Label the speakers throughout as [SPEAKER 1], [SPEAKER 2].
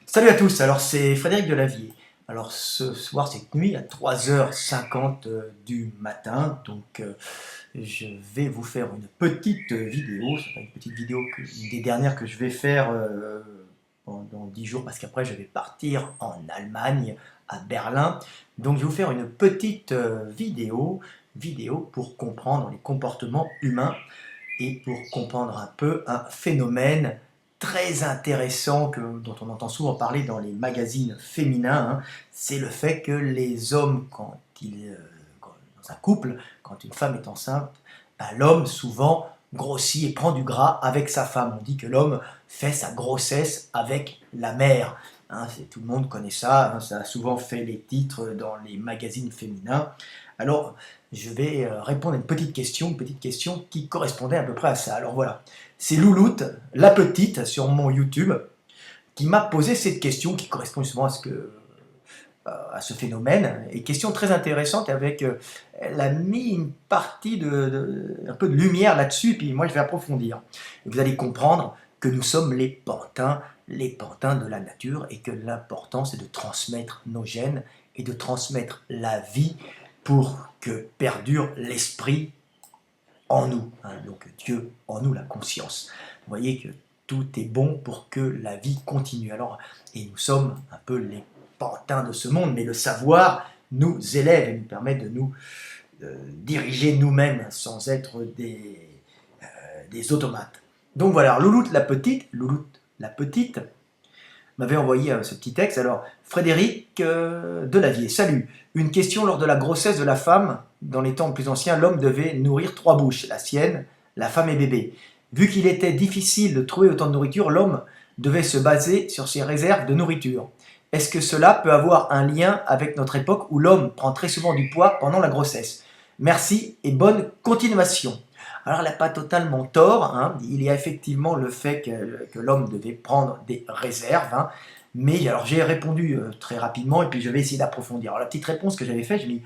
[SPEAKER 1] Salut à tous, alors c'est Frédéric Delavier. Alors ce soir, cette nuit, à 3h50 du matin, je vais vous faire une petite vidéo. C'est pas une petite vidéo, une des dernières que je vais faire pendant 10 jours, parce qu'après je vais partir en Allemagne, à Berlin. Donc je vais vous faire une petite vidéo pour comprendre les comportements humains et pour comprendre un peu un phénomène très intéressant dont on entend souvent parler dans les magazines féminins, hein. C'est le fait que les hommes, dans un couple, quand une femme est enceinte, ben, l'homme souvent grossit et prend du gras avec sa femme. On dit que l'homme fait sa grossesse avec la mère, hein. Tout le monde connaît ça, hein, ça a souvent fait les titres dans les magazines féminins. Alors, je vais répondre à une petite question qui correspondait à peu près à ça. Alors voilà, c'est Louloute, la petite, sur mon YouTube, qui m'a posé cette question qui correspond justement à ce phénomène, et question très intéressante elle a mis une partie un peu de lumière là-dessus, puis moi je vais approfondir. Et vous allez comprendre que nous sommes les pantins de la nature, et que l'important c'est de transmettre nos gènes et de transmettre la vie pour que perdure l'esprit en nous, hein, donc Dieu en nous, la conscience. Vous voyez que tout est bon pour que la vie continue. Alors, et nous sommes un peu les pantins de ce monde, mais le savoir nous élève et nous permet de nous diriger nous-mêmes sans être des automates. Donc voilà, Louloute la petite, m'avait envoyé ce petit texte. Alors, Frédéric Delavier, salut. Une question: lors de la grossesse de la femme, dans les temps plus anciens, l'homme devait nourrir 3 bouches, la sienne, la femme et bébé. Vu qu'il était difficile de trouver autant de nourriture, l'homme devait se baser sur ses réserves de nourriture. Est-ce que cela peut avoir un lien avec notre époque où l'homme prend très souvent du poids pendant la grossesse? Merci et bonne continuation. Alors, elle n'a pas totalement tort, hein. Il y a effectivement le fait que l'homme devait prendre des réserves, hein. Mais alors j'ai répondu très rapidement, et puis je vais essayer d'approfondir. Alors la petite réponse que j'avais faite, je dis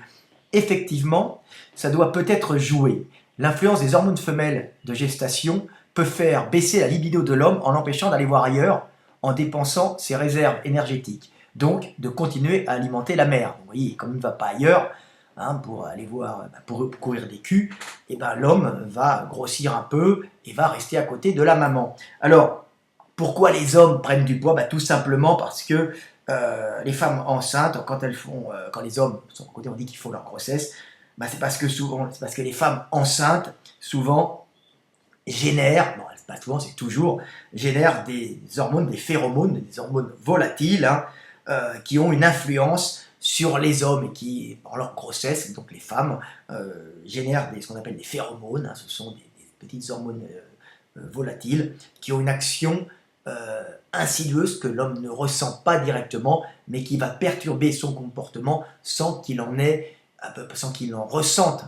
[SPEAKER 1] effectivement, ça doit peut-être jouer. L'influence des hormones femelles de gestation peut faire baisser la libido de l'homme en l'empêchant d'aller voir ailleurs, en dépensant ses réserves énergétiques. Donc de continuer à alimenter la mère. Vous voyez, comme il ne va pas ailleurs, hein, pour aller voir, pour courir des culs, et ben l'homme va grossir un peu et va rester à côté de la maman. Alors, pourquoi les hommes prennent du poids? Tout simplement parce que les femmes enceintes, quand les hommes sont à côté, on dit qu'ils font leur grossesse, c'est parce que les femmes enceintes, souvent, génèrent, bon, pas souvent, c'est toujours, génèrent des hormones, des phéromones, des hormones volatiles, hein, qui ont une influence sur les hommes et qui, par leur grossesse, donc les femmes, génèrent ce qu'on appelle des phéromones, hein. Ce sont des petites hormones volatiles qui ont une action insidieuse que l'homme ne ressent pas directement, mais qui va perturber son comportement sans qu'il en ressente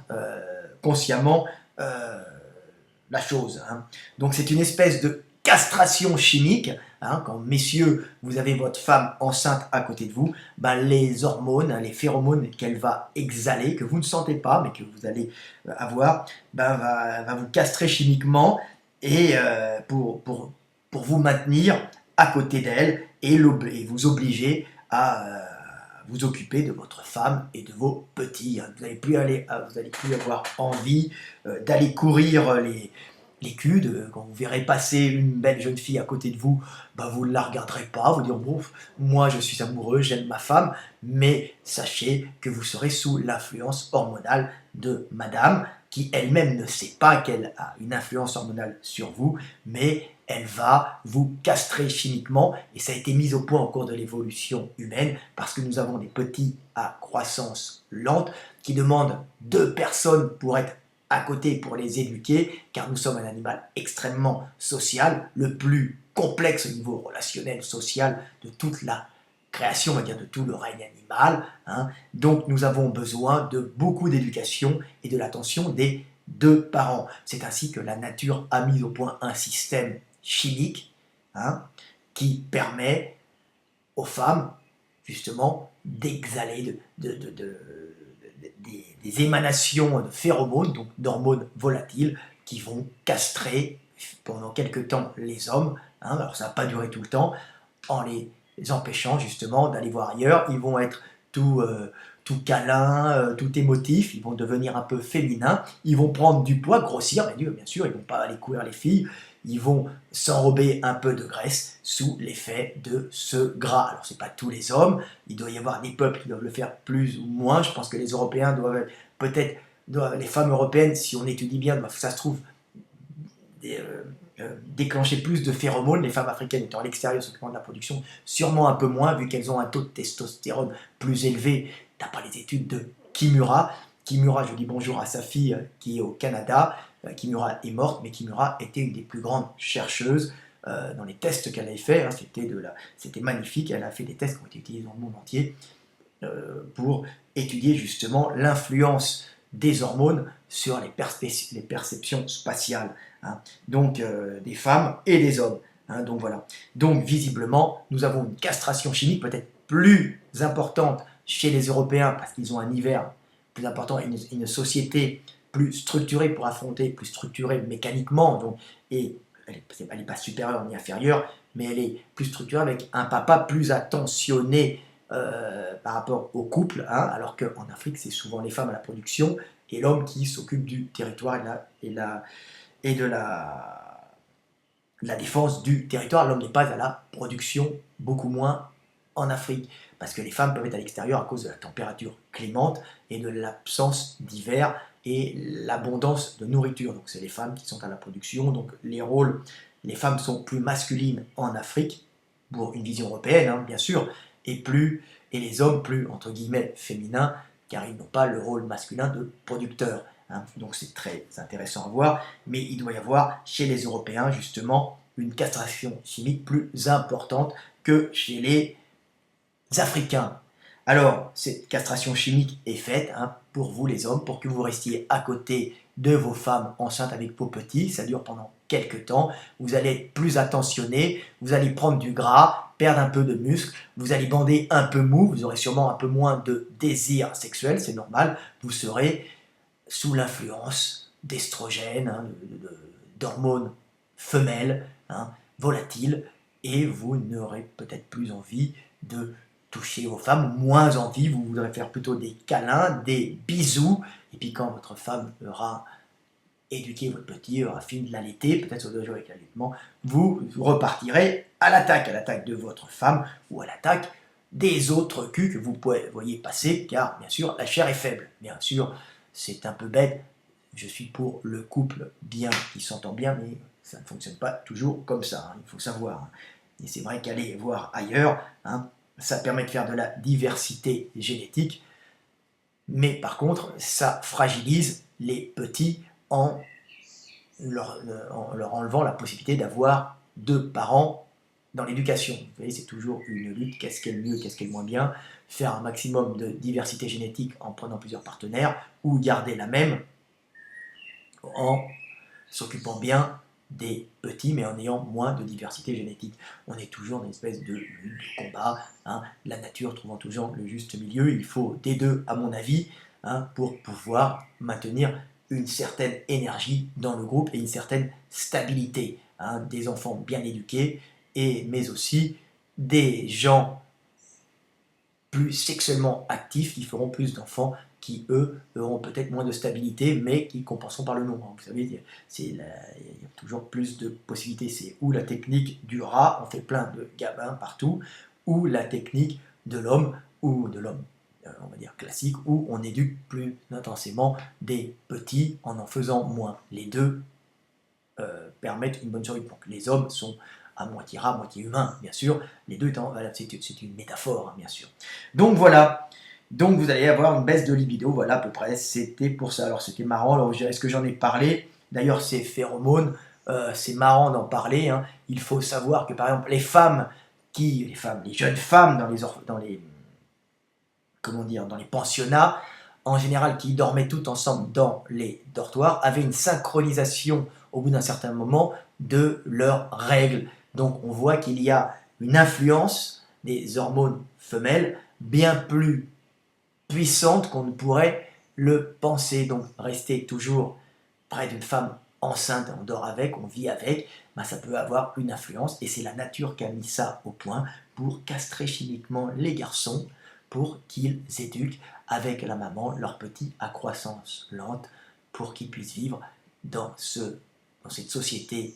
[SPEAKER 1] consciemment la chose, hein. Donc c'est une espèce de castration chimique, hein. Quand, messieurs, vous avez votre femme enceinte à côté de vous, les hormones, hein, les phéromones qu'elle va exhaler, que vous ne sentez pas, mais que vous allez avoir, va vous castrer chimiquement, et pour vous maintenir à côté d'elle, et vous obliger à vous occuper de votre femme et de vos petits, hein. Vous n'allez plus avoir envie d'aller courir les culs. Quand vous verrez passer une belle jeune fille à côté de vous, vous ne la regarderez pas, vous direz bon, moi je suis amoureux, j'aime ma femme, mais sachez que vous serez sous l'influence hormonale de madame, qui elle-même ne sait pas qu'elle a une influence hormonale sur vous, mais elle va vous castrer chimiquement, et ça a été mis au point au cours de l'évolution humaine, parce que nous avons des petits à croissance lente qui demandent 2 personnes pour être à côté, pour les éduquer, car nous sommes un animal extrêmement social, le plus complexe au niveau relationnel, social de toute la création, on va dire de tout le règne animal, hein. Donc nous avons besoin de beaucoup d'éducation et de l'attention des 2 parents. C'est ainsi que la nature a mis au point un système chimique, hein, qui permet aux femmes justement d'exhaler des émanations de phéromones, donc d'hormones volatiles, qui vont castrer pendant quelque temps les hommes, hein. Alors ça n'a pas duré tout le temps, en les les empêchant justement d'aller voir ailleurs. Ils vont être tout câlin, tout émotif, ils vont devenir un peu féminins, ils vont prendre du poids, grossir, bien sûr, ils ne vont pas aller courir les filles, ils vont s'enrober un peu de graisse sous l'effet de ce gras. Alors ce n'est pas tous les hommes, il doit y avoir des peuples qui doivent le faire plus ou moins, je pense que les Européens doivent peut-être, les femmes européennes, si on étudie bien, ça se trouve, déclencher plus de phéromones, les femmes africaines étant à l'extérieur s'occupant de la production, sûrement un peu moins, vu qu'elles ont un taux de testostérone plus élevé, d'après les études de Kimura. Kimura, je dis bonjour à sa fille qui est au Canada. Kimura est morte, mais Kimura était une des plus grandes chercheuses dans les tests qu'elle avait fait. Hein, c'était magnifique, elle a fait des tests qui ont été utilisés dans le monde entier pour étudier justement l'influence des hormones sur les perceptions spatiales, hein, donc des femmes et des hommes. Hein, donc voilà. Donc visiblement, nous avons une castration chimique peut-être plus importante chez les Européens parce qu'ils ont un hiver plus important et une société plus structurée pour affronter, plus structurée mécaniquement, donc, et elle n'est pas supérieure ni inférieure, mais elle est plus structurée avec un papa plus attentionné par rapport au couple, hein, alors qu'en Afrique, c'est souvent les femmes à la production et l'homme qui s'occupe du territoire et de la défense du territoire. L'homme n'est pas à la production, beaucoup moins en Afrique, parce que les femmes peuvent être à l'extérieur à cause de la température clémente et de l'absence d'hiver et l'abondance de nourriture. Donc c'est les femmes qui sont à la production, donc les femmes sont plus masculines en Afrique, pour une vision européenne, hein, bien sûr, et les hommes plus, entre guillemets, féminins, car ils n'ont pas le rôle masculin de producteur. Hein. Donc c'est très intéressant à voir, mais il doit y avoir chez les Européens, justement, une castration chimique plus importante que chez les Africains. Alors, cette castration chimique est faite, hein, pour vous les hommes, pour que vous restiez à côté de vos femmes enceintes avec vos petits. Ça dure pendant quelques temps. Vous allez être plus attentionné, vous allez prendre du gras, perdre un peu de muscle, vous allez bander un peu mou, vous aurez sûrement un peu moins de désir sexuel, c'est normal. Vous serez sous l'influence d'estrogènes, hein, d'hormones femelles, hein, volatiles, et vous n'aurez peut-être plus envie de toucher vos femmes, moins envie, vous voudrez faire plutôt des câlins, des bisous, et puis quand votre femme aura éduqué votre petit, aura fini de l'allaiter, peut-être sur 2 jours avec l'allaitement, vous repartirez à l'attaque de votre femme, ou à l'attaque des autres culs que vous voyez passer, car bien sûr la chair est faible, bien sûr c'est un peu bête, je suis pour le couple bien, qui s'entend bien, mais ça ne fonctionne pas toujours comme ça, hein, il faut savoir, et c'est vrai qu'aller voir ailleurs, hein, ça permet de faire de la diversité génétique, mais par contre, ça fragilise les petits en leur enlevant la possibilité d'avoir 2 parents dans l'éducation. Vous voyez, c'est toujours une lutte, qu'est-ce qui est le mieux, qu'est-ce qui est le moins bien, faire un maximum de diversité génétique en prenant plusieurs partenaires, ou garder la même en s'occupant bien des petits, mais en ayant moins de diversité génétique. On est toujours dans une espèce de combat, hein, la nature trouvant toujours le juste milieu. Il faut des deux, à mon avis, hein, pour pouvoir maintenir une certaine énergie dans le groupe et une certaine stabilité. Hein, des enfants bien éduqués, mais aussi des gens plus sexuellement actifs qui feront plus d'enfants, qui eux auront peut-être moins de stabilité, mais qui compenseront par le nombre. Vous savez, il y a toujours plus de possibilités. C'est ou la technique du rat, on fait plein de gamins partout, ou la technique de l'homme, on va dire classique, où on éduque plus intensément des petits en faisant moins. Les deux permettent une bonne survie. Donc les hommes sont à moitié rat, moitié humain, bien sûr. Les deux étant, voilà, c'est une métaphore, hein, bien sûr. Donc voilà. Donc vous allez avoir une baisse de libido, voilà à peu près, c'était pour ça. Alors c'était marrant, alors est-ce que j'en ai parlé? D'ailleurs ces phéromones, c'est marrant d'en parler, hein. Il faut savoir que par exemple les jeunes femmes dans les pensionnats, en général qui dormaient toutes ensemble dans les dortoirs, avaient une synchronisation au bout d'un certain moment de leurs règles. Donc on voit qu'il y a une influence des hormones femelles bien plus puissante qu'on ne pourrait le penser. Donc rester toujours près d'une femme enceinte, on dort avec, on vit avec, ben ça peut avoir une influence et c'est la nature qui a mis ça au point pour castrer chimiquement les garçons pour qu'ils éduquent avec la maman leur petit à croissance lente pour qu'ils puissent vivre dans cette société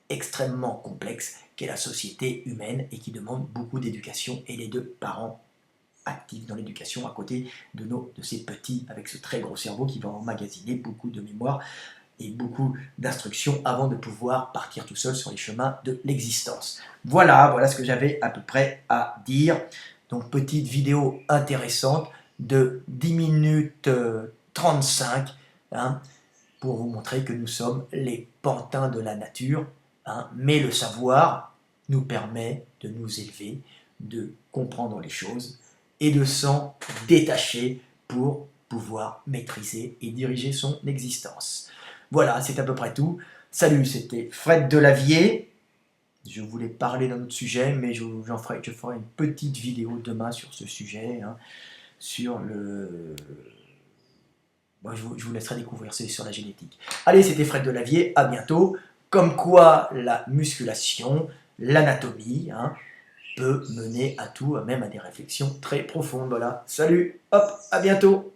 [SPEAKER 1] extrêmement complexe qu'est la société humaine et qui demande beaucoup d'éducation et les deux parents actifs dans l'éducation à côté de ces petits avec ce très gros cerveau qui va emmagasiner beaucoup de mémoire et beaucoup d'instructions avant de pouvoir partir tout seul sur les chemins de l'existence. Voilà ce que j'avais à peu près à dire. Donc petite vidéo intéressante de 10 minutes 35 hein, pour vous montrer que nous sommes les pantins de la nature, hein, mais le savoir nous permet de nous élever, de comprendre les choses et de s'en détacher pour pouvoir maîtriser et diriger son existence. Voilà, c'est à peu près tout. Salut, c'était Fred Delavier. Je voulais parler d'un autre sujet, mais je ferai une petite vidéo demain sur ce sujet, hein, sur le... Bon, je vous laisserai découvrir, c'est sur la génétique. Allez, c'était Fred Delavier, à bientôt. Comme quoi la musculation, l'anatomie, hein, peut mener à tout, même à des réflexions très profondes. Voilà, salut, hop, à bientôt.